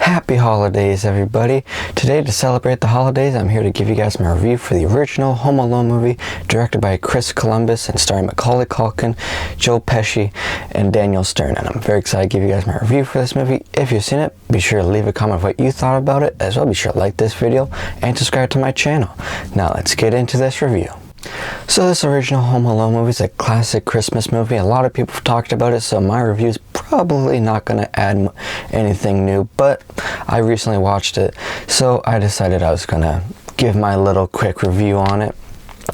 Happy holidays, everybody. Today, to celebrate the holidays, I'm here to give you guys my review for the original Home Alone movie, directed by Chris Columbus and starring Macaulay Culkin, Joe Pesci, and Daniel Stern. And I'm very excited to give you guys my review for this movie. If you've seen it, be sure to leave a comment of what you thought about it. As well, be sure to like this video and subscribe to my channel. Now, let's get into this review. So this original Home Alone movie is a classic Christmas movie. A lot of people have talked about it, so my review is probably not going to add anything new, but I recently watched it, so I decided I was going to give my little quick review on it.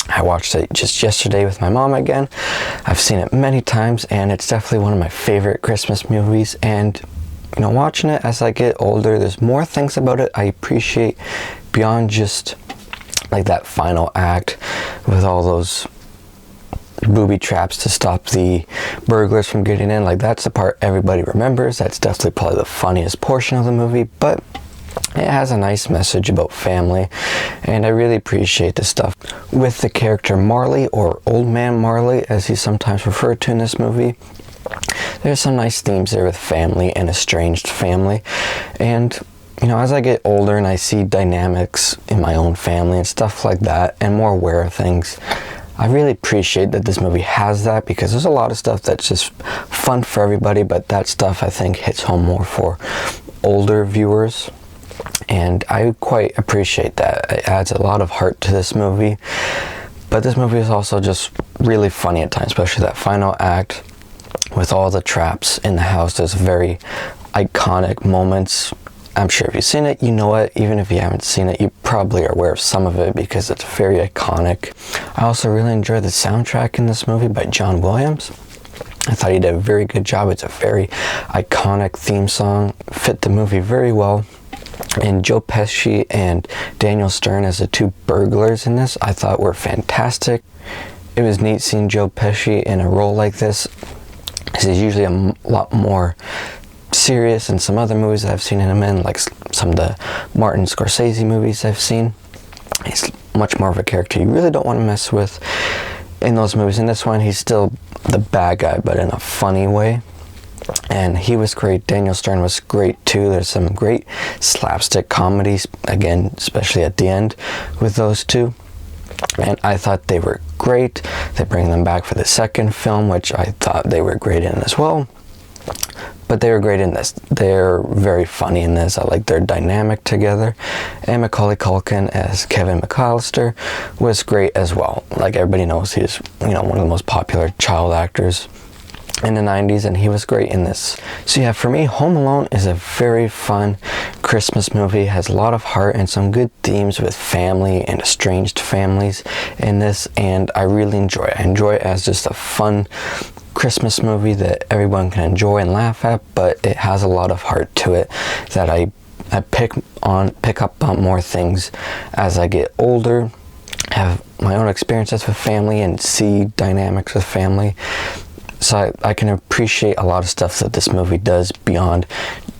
I watched it just yesterday with my mom again. I've seen it many times, and it's definitely one of my favorite Christmas movies. And you know, watching it as I get older, there's more things about it I appreciate beyond just like that final act with all those booby traps to stop the burglars from getting in. Like, that's the part everybody remembers. That's definitely probably the funniest portion of the movie, but it has a nice message about family, and I really appreciate the stuff with the character Marley, or Old Man Marley as he's sometimes referred to in this movie. There's some nice themes there with family and estranged family. And you know, as I get older and I see dynamics in my own family and stuff like that, and more aware of things, I really appreciate that this movie has that, because there's a lot of stuff that's just fun for everybody, but that stuff I think hits home more for older viewers, and I quite appreciate that. It adds a lot of heart to this movie, but this movie is also just really funny at times, especially that final act with all the traps in the house. There's very iconic moments. I'm sure if you've seen it, you know it. Even if you haven't seen it, you probably are aware of some of it because it's very iconic. I also really enjoyed the soundtrack in this movie by John Williams. I thought he did a very good job. It's a very iconic theme song, fit the movie very well. And Joe Pesci and Daniel Stern as the two burglars in this, I thought were fantastic. It was neat seeing Joe Pesci in a role like this, because he's usually a lot more serious in some other movies that I've seen him in, like some of the Martin Scorsese movies I've seen. He's much more of a character you really don't want to mess with in those movies. In this one, he's still the bad guy, but in a funny way. And he was great. Daniel Stern was great too. There's some great slapstick comedies, again, especially at the end with those two. And I thought they were great. They bring them back for the second film, which I thought they were great in as well. But they were great in this. They're very funny in this. I like their dynamic together. And Macaulay Culkin as Kevin McAllister was great as well. Like everybody knows, he's, you know, one of the most popular child actors in the 90s, and he was great in this. So yeah, for me, Home Alone is a very fun Christmas movie. It has a lot of heart and some good themes with family and estranged families in this, and I really enjoy it. I enjoy it as just a fun Christmas movie that everyone can enjoy and laugh at, but it has a lot of heart to it that I pick up on more things as I get older, have my own experiences with family, and see dynamics with family. So I can appreciate a lot of stuff that this movie does beyond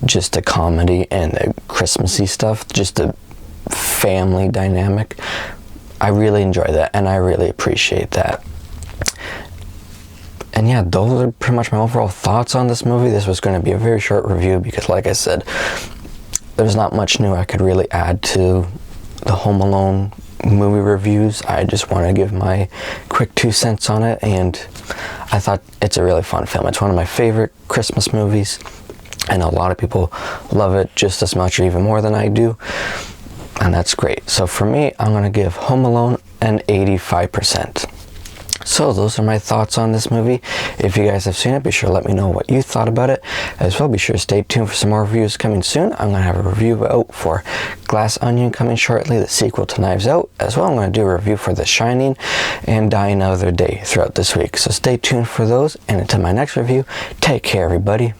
just the comedy and the Christmassy stuff, just the family dynamic. I really enjoy that, and I really appreciate that. And yeah, those are pretty much my overall thoughts on this movie. This was going to be a very short review because, like I said, there's not much new I could really add to the Home Alone movie reviews. I just want to give my quick 2 cents on it, and I thought it's a really fun film. It's one of my favorite Christmas movies. I know a lot of people love it just as much or even more than I do, and that's great. So for me, I'm going to give Home Alone an 85%. So those are my thoughts on this movie. If you guys have seen it, be sure to let me know what you thought about it. As well, be sure to stay tuned for some more reviews coming soon. I'm going to have a review out for Glass Onion coming shortly, the sequel to Knives Out. As well, I'm going to do a review for The Shining and Die Another Day throughout this week. So stay tuned for those, and until my next review, take care, everybody.